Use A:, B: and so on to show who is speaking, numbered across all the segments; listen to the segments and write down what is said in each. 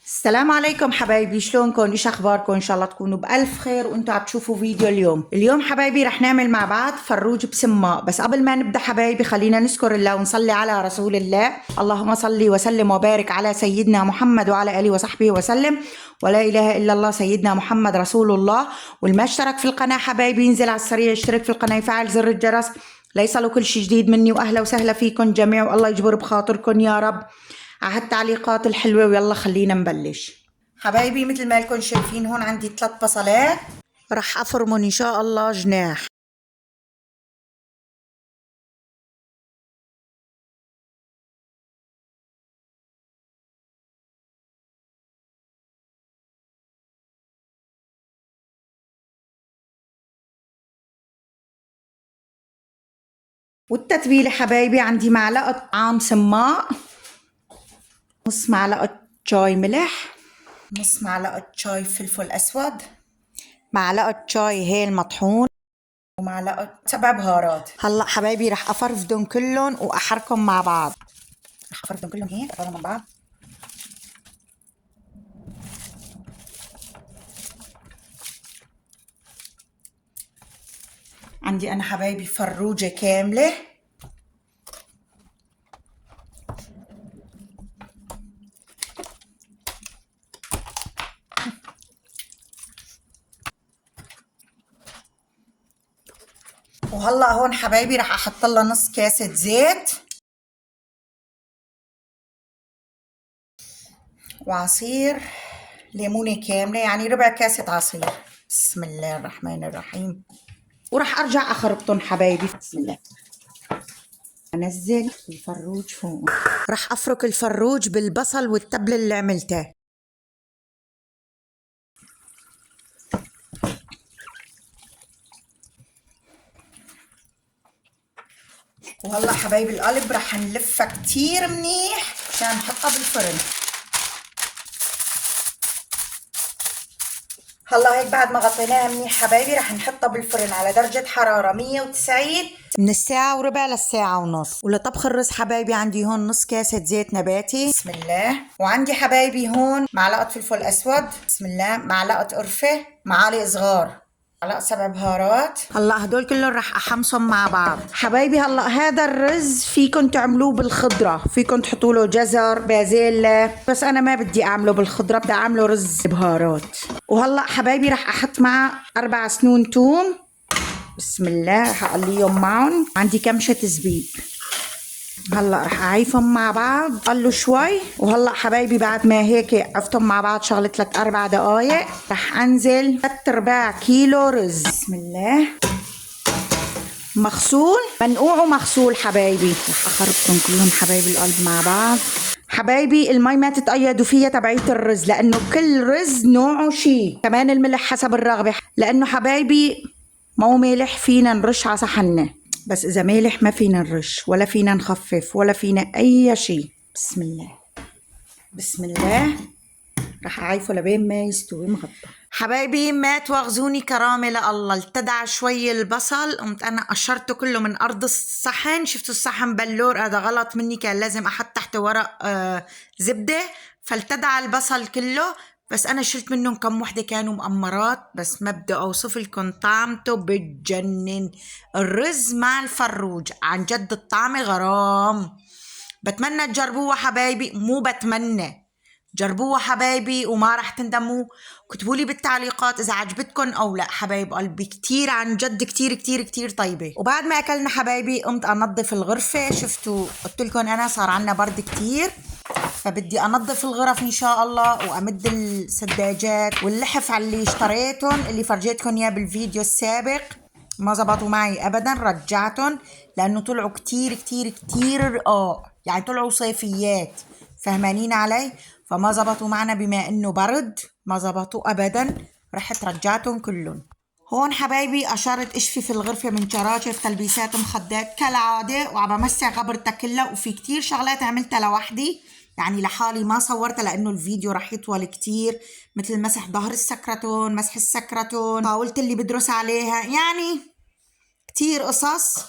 A: السلام عليكم حبايبي، شلونكم؟ ايش اخباركم؟ ان شاء الله تكونوا بالف خير وانتم عم تشوفوا فيديو اليوم حبايبي رح نعمل مع بعض فروج بسماء. بس قبل ما نبدا حبايبي خلينا نذكر الله ونصلي على رسول الله. اللهم صل وسلم وبارك على سيدنا محمد وعلى اله وصحبه وسلم. ولا اله الا الله سيدنا محمد رسول الله. والما اشترك في القناه حبايبي ينزل على السريع يشترك في القناه يفعل زر الجرس ليصلوا كل شيء جديد مني. واهلا وسهلا فيكم جميع والله يجبر بخاطركم يا رب على هالتعليقات الحلوة. ويلا خلينا نبلش حبايبي. مثل ما لكم شايفين هون عندي 3 بصلات رح افرمهم ان شاء الله جناح. والتتبيلة حبايبي عندي معلقة طعام سماء، نص معلقة شاي ملح، نص معلقة شاي فلفل اسود، معلقة شاي هيل مطحون، ومعلقة 7 بهارات. هلا حبايبي رح افرفدهم كلهم واحركهم مع بعض. رح افرفدهم كلهم هيك افرفدهم مع بعض. عندي انا حبايبي فروجة كاملة. وهلا هون حبايبي رح احط لها نص كاسة زيت وعصير ليمونة كاملة، يعني ربع كاسة عصير. بسم الله الرحمن الرحيم. ورح ارجع اخربطهم حبايبي. بسم الله. انزل الفروج فوق. رح افرك الفروج بالبصل والتبلة اللي عملتها. وهلا حبايبي القلب رح نلفها كتير منيح عشان نحطها بالفرن. هلا هيك بعد ما غطيناها منيح حبايبي رح نحطها بالفرن على درجة حرارة 190 من الساعة وربع للساعة ونص. ولطبخ الرز حبايبي عندي هون نص كاسة زيت نباتي. بسم الله. وعندي حبايبي هون معلقة فلفل أسود. بسم الله. معلقة قرفة، معالق صغار، معلقة 7 بهارات. هلا هدول كلهم رح احمصهم مع بعض حبايبي. هلا هذا الرز فيكم تعملوه بالخضرة، فيكم تحطوا له جزر بازيلا، بس انا ما بدي اعمله بالخضرة، بدي اعمله رز بهارات. وهلا حبايبي رح احط معه 4 سنون توم. بسم الله. رح اقليهم معهم. عندي كمشة زبيب. هلا رح اعيفهم مع بعض قلوا شوي. وهلا حبايبي بعد ما هيك عفتهم مع بعض شغله 3-4 دقائق رح انزل 3/4 كيلو رز. بسم الله. مغسول، منقوع ومغسول حبايبي. رح اخربطهم كلهم حبايبي القلب مع بعض. حبايبي المي ما تتقيدوا فيها تبعية الرز لانه كل رز نوعه شي. كمان الملح حسب الرغبة، لانه حبايبي مو مالح فينا نرش على صحننا، بس اذا مالح ما فينا نرش ولا فينا نخفف ولا فينا اي شي. بسم الله. بسم الله. رح اعيفه لبين ما يستوي مغطى. حبايبي ما تواخذوني كرامة لله، التدع شوي البصل قمت انا قشرته كله من ارض الصحن. شفتوا الصحن بلور؟ هذا غلط مني، كان لازم احط تحته ورق زبدة، فالتدع البصل كله. بس انا شلت منهم كم وحدة كانوا مقمرات، بس ما بدي اوصف لكم طعمته بتجنن. الرز مع الفروج عن جد الطعم غرام. بتمنى تجربوها حبايبي، مو بتمنى، جربوها حبايبي وما رح تندموا. كتبوا لي بالتعليقات اذا عجبتكم او لا. حبايب قلبي كتير عن جد كتير كتير كتير طيبه. وبعد ما اكلنا حبايبي قمت انظف الغرفه. شفتوا قلت لكم انا صار عنا برد كتير، فبدي انظف الغرف ان شاء الله وامد السداجات واللحف على اللي اشتريتهم اللي فرجيتكم اياه بالفيديو السابق. ما زبطوا معي ابدا، رجعتهم لانه طلعوا كتير كتير كتير رقاق، يعني طلعوا صيفيات، فهمانين علي؟ فما زبطوا معنا بما انه برد، ما زبطوا ابدا، رحت رجعتهم كلهم. هون حبايبي اشرت اشفي في الغرفه من شراشف تلبيسات مخدات كالعاده، وعم بمسح غبرتها كلها. وفي كتير شغلات عملتها لوحدي، يعني لحالي ما صورتها لانه الفيديو رح يطول كتير، مثل مسح ظهر السكرتون، مسح السكرتون، طاولة اللي بدرس عليها، يعني كتير قصص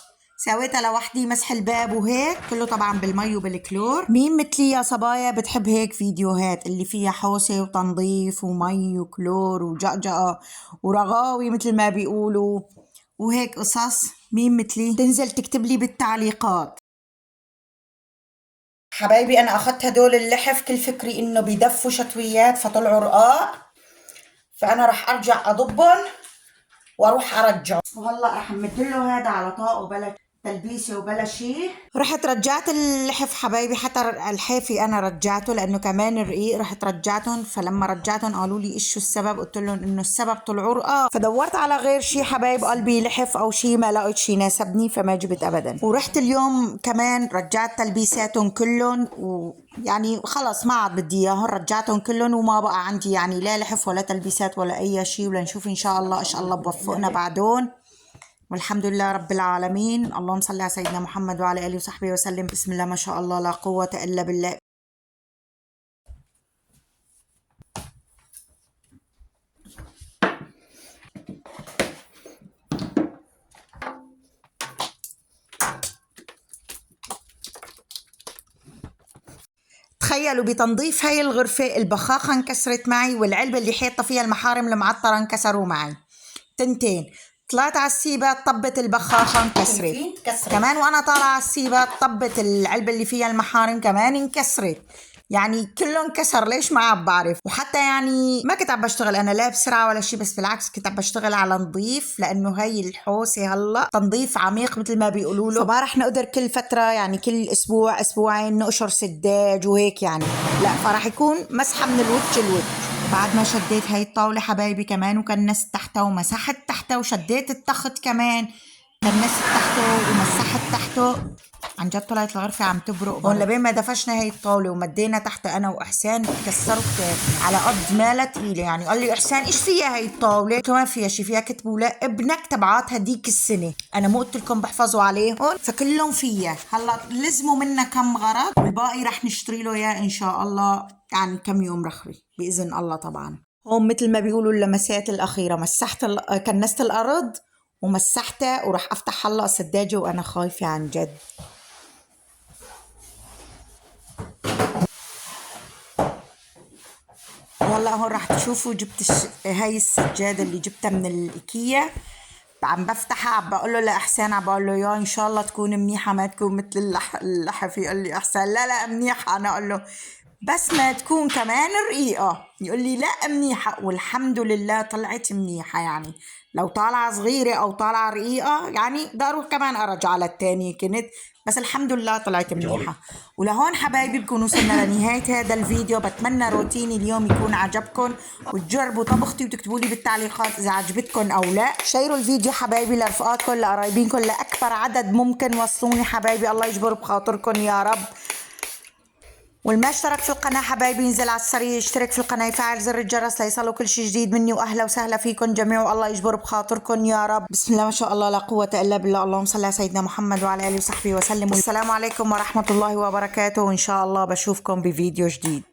A: سويتها لوحدي، مسح الباب وهيك كله طبعا بالمي وبالكلور. مين مثلي يا صبايا بتحب هيك فيديوهات اللي فيها حوسه وتنظيف ومي وكلور وجقجقه ورغاوي مثل ما بيقولوا وهيك قصص؟ مين مثلي؟ تنزل تكتب لي بالتعليقات. حبايبي انا اخذت هدول اللحف، كل فكري انه بيدفوا شتويات فطلعوا رقاق، فانا رح ارجع اضبهم واروح ارجعه. وهلا رح امدله هذا على طاقه بلا تلبيسه وبلا شيء. رحت رجعت اللحف حبايبي، حتى الحافي انا رجعته لانه كمان الرقيق رحت رجعتهم. فلما رجعتهم قالوا لي ايش شو السبب؟ قلت لهم انه السبب طلعوا رقاق. فدورت على غير شيء حبايب قلبي لحف او شيء، ما لقيت شيء ناسبني فما جبت ابدا. ورحت اليوم كمان رجعت تلبيساتهم كلهم، ويعني خلص ما عاد بدي اياهم، رجعتهم كلهم وما بقى عندي يعني لا لحف ولا تلبيسات ولا اي شيء. ولنشوف ان شاء الله ايش الله بوفقنا بعدون. والحمد لله رب العالمين. اللهم صل على سيدنا محمد وعلى آله وصحبه وسلم. بسم الله ما شاء الله لا قوة إلا بالله. تخيلوا بتنظيف هاي الغرفة البخاخة انكسرت معي، والعلبة اللي حيطة فيها المحارم المعطرة انكسروا معي تنتين. طلعت على السيبة طبت البخاخة انكسرت كمان، وانا طالعة على السيبة طبت العلبة اللي فيها المحارم كمان انكسرت. يعني كله انكسر، ليش ما عم بعرف. وحتى يعني ما كنت عم بشتغل انا لا بسرعة ولا شيء، بس بالعكس كنت عم بشتغل على نظيف، لانه هي الحوسة هلا تنظيف عميق مثل ما بيقولوا له. فبارح نقدر كل فترة يعني كل اسبوع اسبوعين نقشر سداج وهيك يعني، لا فراح يكون مسحة من الوجه الوجه. بعد ما شديت هاي الطاولة حبايبي كمان وكنست تحتها ومسحت تحتها وشديت التخت كمان كنست تحته ومسحت تحته، عن جد طلعت الغرفة عم تبرق. هون لبين ما دفشنا هاي الطاولة ومدينا تحتها أنا وإحسان كسروا كتير على قد مالها تقيلة. يعني قال لي إحسان إيش فيها هاي الطاولة؟ قلت له ما فيها شي، فيها كتبوا لا ابنك تبعات هديك السنة، أنا مو قلت لكم بحفظوا عليهم؟ فكلهم فيها. هلا لزموا منا كم غرض والباقي رح نشتري له إياه إن شاء الله يعني كم يوم رخوي بإذن الله. طبعا هون مثل ما بيقولوا اللمسات الأخيرة، مسحت كنست الأرض ومسحتها وراح أفتح هلا السداجة وأنا خايفة عن جد. وهلا هون راح تشوفوا جبت هاي السجادة اللي جبتها من الإيكيا، عم بفتحها عم بقول له لإحسان، عم بقول له يا إن شاء الله تكون منيحة ما تكون مثل اللحف. يقول لي إحسان لا منيحة. أنا أقول له بس ما تكون كمان رقيقة. يقول لي لا منيحة، والحمد لله طلعت منيحة. يعني لو طالعة صغيرة أو طالعة رقيقة يعني بدي أروح كمان أرجع على التانية كنت، بس الحمد لله طلعت منيحة. ولهون حبايبي بكون وصلنا لنهاية هذا الفيديو. بتمنى روتيني اليوم يكون عجبكم وتجربوا طبختي وتكتبوا لي بالتعليقات إذا عجبتكم أو لا. شيروا الفيديو حبايبي لرفقاتكم لقرايبينكم لأكبر عدد ممكن. وصلوني حبايبي، الله يجبر بخاطركم يا رب. والما اشترك في القناة حبايبي ينزل على السريع يشترك في القناة يفعل زر الجرس ليصلوا كل شيء جديد مني. وأهلا وسهلا فيكم جميع والله يجبر بخاطركم يا رب. بسم الله ما شاء الله لا قوة إلا بالله. اللهم صل على سيدنا محمد وعلى آله وصحبه وسلم. والسلام عليكم ورحمة الله وبركاته، وإن شاء الله بشوفكم بفيديو جديد.